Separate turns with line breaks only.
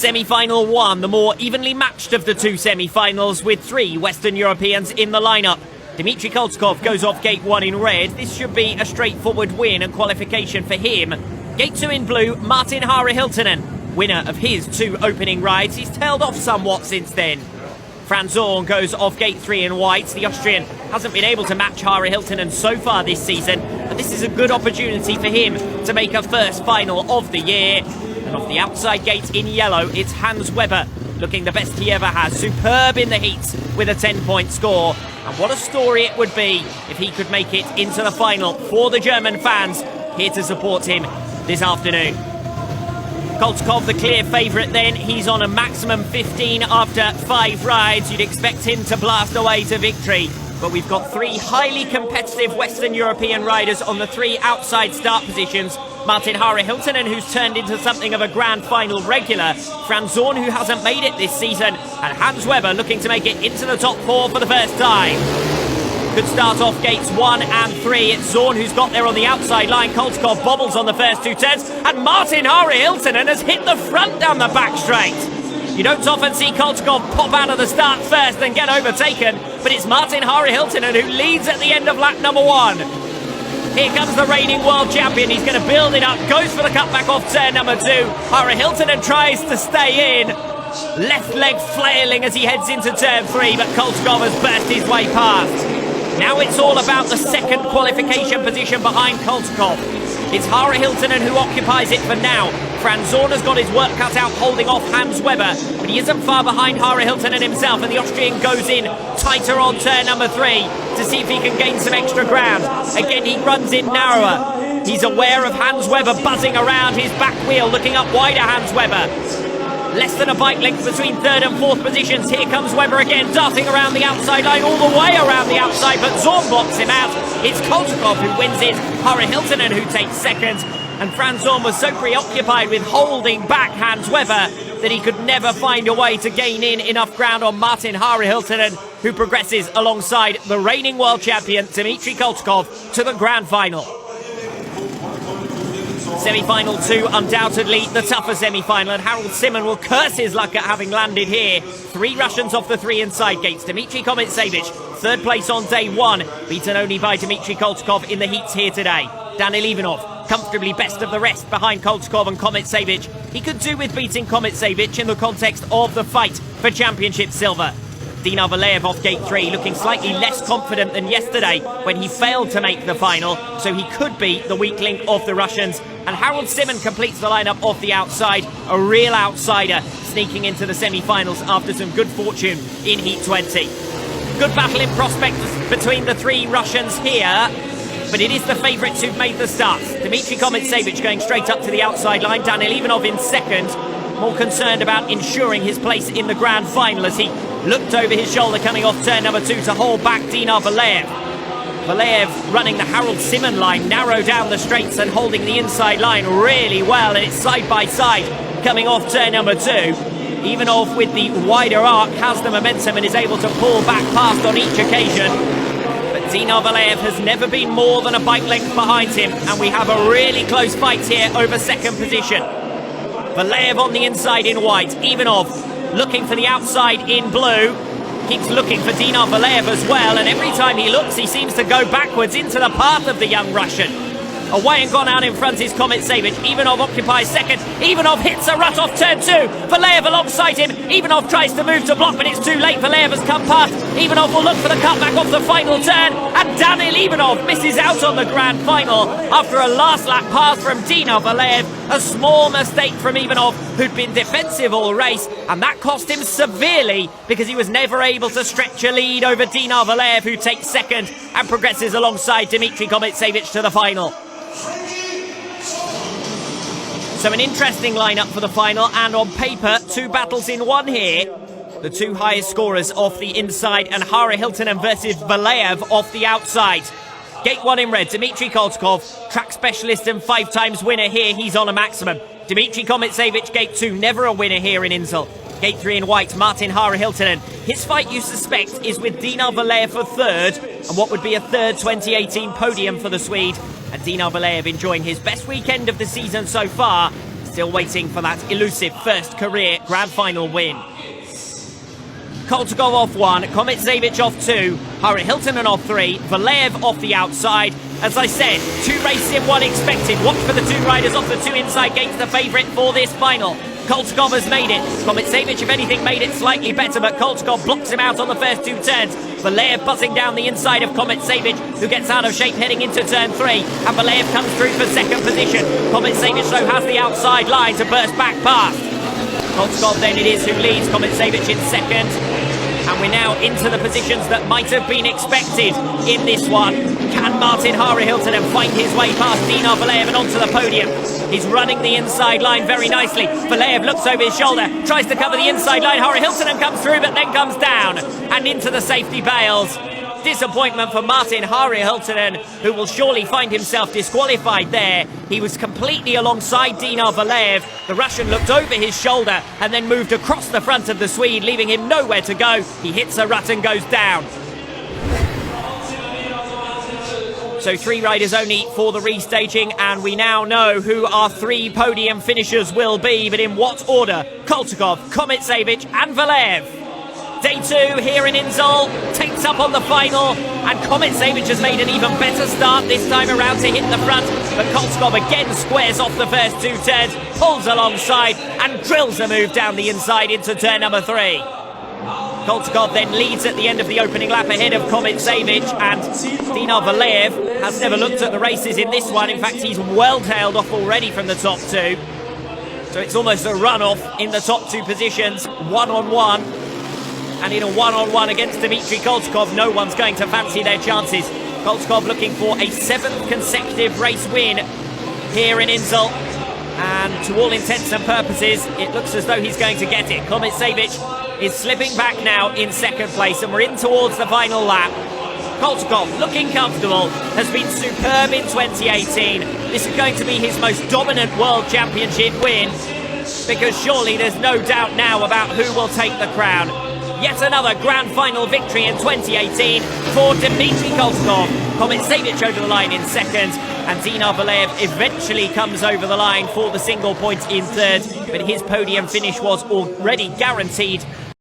Semi-final 1, the more evenly matched of the two semi-finals, with 3 Western Europeans in the lineup. Dmitry Koltskov goes off gate 1 in red. This should be a straightforward win and qualification for him. Gate 2 in blue, Martin Hiltunen, winner of his 2 opening rides. He's tailed off somewhat since then. Franz Zorn goes off gate 3 in white. The Austrian hasn't been able to match Hiltunen so far this season, but this is a good opportunity for him to make a first final of the year. And off the outside gate in yellow, it's Hans Weber, looking the best he ever has. Superb in the heats with a 10-point score. And what a story it would be if he could make it into the final for the German fans here to support him this afternoon. Koltskov, the clear favourite then. He's on a maximum 15 after 5 rides. You'd expect him to blast away to victory. But we've got 3 highly competitive Western European riders on the 3 outside start positions. Martin Hiltunen, who's turned into something of a grand final regular. Franz Zorn, who hasn't made it this season. And Hans Weber looking to make it into the top 4 for the first time. Could start off gates 1 and 3. It's Zorn who's got there on the outside line. Koltskov bobbles on the first 2 turns. And Martin Hiltunen has hit the front down the back straight. You don't often see Koltskov pop out of the start first and get overtaken. But it's Martin Hiltunen who leads at the end of lap number 1. Here comes the reigning world champion. He's going to build it up. Goes for the cutback off turn number 2. Hiltunen tries to stay in. Left leg flailing as he heads into turn 3. But Koltskov has burst his way past. Now it's all about the second qualification position behind Koltskov. It's Hiltunen who occupies it for now. Franz Zorn has got his work cut out holding off Hans Weber, but he isn't far behind Hiltunen himself, and the Austrian goes in tighter on turn number 3 to see if he can gain some extra ground. Again, he runs in narrower. He's aware of Hans Weber buzzing around his back wheel, looking up wider Hans Weber. Less than a bike length between 3rd and 4th positions. Here comes Weber again, darting around the outside line, all the way around the outside, but Zorn blocks him out. It's Koltskov who wins it, Hiltunen who takes 2nd, and Franz Zorn was so preoccupied with holding back Hans Weber that he could never find a way to gain in enough ground on Martin Hiltunen, who progresses alongside the reigning world champion Dmitry Koltskov to the grand final. Semi-final 2, undoubtedly the tougher semi-final, and Harold Simon will curse his luck at having landed here. 3 Russians off the 3 inside gates. Dmitry Komet-Savich, 3rd place on day 1, beaten only by Dmitry Koltskov in the heats here today. Danil Ivanov, comfortably best of the rest behind Koltskov and Komet-Savich. He could do with beating Komet-Savich in the context of the fight for championship silver. Dinar Valeev off gate 3, looking slightly less confident than yesterday when he failed to make the final, so he could be the weak link of the Russians. And Harold Simon completes the lineup off the outside, a real outsider sneaking into the semi-finals after some good fortune in Heat 20. Good battle in prospect between the 3 Russians here, but it is the favourites who've made the starts. Dmitry Komet-Savich going straight up to the outside line, Danil Ivanov in 2nd, more concerned about ensuring his place in the grand final as he looked over his shoulder coming off turn number 2 to hold back Dinar Valeev. Valeev running the Harold Simon line, narrow down the straights and holding the inside line really well, and it's side by side coming off turn number 2. Ivanov with the wider arc has the momentum and is able to pull back past on each occasion. But Dinar Valeev has never been more than a bike length behind him, and we have a really close fight here over 2nd position. Valeev on the inside in white, Ivanov looking for the outside in blue, keeps looking for Dinar Valeev as well, and every time he looks he seems to go backwards into the path of the young Russian. Away and gone out in front is Komet-Savich. Ivanov occupies 2nd. Ivanov hits a rut off turn 2. Valeev alongside him. Ivanov tries to move to block, but it's too late. Valeev has come past. Ivanov will look for the cutback off the final turn, and Danil Ivanov misses out on the grand final after a last lap pass from Dinar Valeev. A small mistake from Ivanov, who'd been defensive all race, and that cost him severely because he was never able to stretch a lead over Dinar Valeev, who takes 2nd and progresses alongside Dmitry Komet-Savich to the final. So an interesting lineup for the final, and on paper 2 battles in 1 here. The 2 highest scorers off the inside, and Hiltunen versus Valeev off the outside. Gate 1 in red, Dmitry Koltskov, track specialist and 5 times winner here, he's on a maximum. Dmitry Komet-Savich, gate 2, never a winner here in Inzell. Gate 3 in white, Martin Hiltunen. His fight, you suspect, is with Dinar Valeev for 3rd, and what would be a 3rd 2018 podium for the Swede. And Dinar Valeev enjoying his best weekend of the season so far. Still waiting for that elusive first career Grand Final win. Koltagov off 1, Komet off 2, Hari Hiltonen off 3, Valleev off the outside. As I said, 2 races in 1 expected. Watch for the 2 riders off the 2 inside gates, the favourite for this final. Koltagov has made it. Komet, if anything, made it slightly better, but Koltagov blocks him out on the first 2 turns. Valleev buzzing down the inside of Komet, who gets out of shape heading into turn 3. And Valleev comes through for second position. Komet, though, has the outside line to burst back past. Koltagov then it is who leads, Komet in second. And we're now into the positions that might have been expected in this one. Can Martin Hari Hiltonen find his way past Dinar Valleev and onto the podium? He's running the inside line very nicely. Valleev looks over his shoulder, tries to cover the inside line. Hari Hiltonen comes through, but then comes down and into the safety bails. Disappointment for Martin Hari Hiltonen, who will surely find himself disqualified there. He was completely alongside Dinar Valleev. The Russian looked over his shoulder and then moved across the front of the Swede, leaving him nowhere to go. He hits a rut and goes down. So 3 riders only for the restaging, and we now know who our 3 podium finishers will be, but in what order? Koltagov, Komet and Valleev. Day 2 here in Inzell takes up on the final, and Komet has made an even better start this time around to hit the front, but Koltagov again squares off the first 2 turns, pulls alongside and drills a move down the inside into turn number 3. Koltagov then leads at the end of the opening lap ahead of Komet, and Dinar Valleev has never looked at the races in this one. In fact, he's well tailed off already from the top 2. So it's almost a run-off in the top 2 positions, one-on-one. And in a one-on-one against Dmitry Koltagov, no one's going to fancy their chances. Koltagov looking for a 7th consecutive race win here in Inzell. And to all intents and purposes, it looks as though he's going to get it. Komet is slipping back now in 2nd place, and we're in towards the final lap. Koltagov, looking comfortable, has been superb in 2018. This is going to be his most dominant World Championship win, because surely there's no doubt now about who will take the crown. Yet another Grand Final victory in 2018 for Dmitry Koltagov. Komet over the line in 2nd, and Dinar Valleev eventually comes over the line for the single point in 3rd, but his podium finish was already guaranteed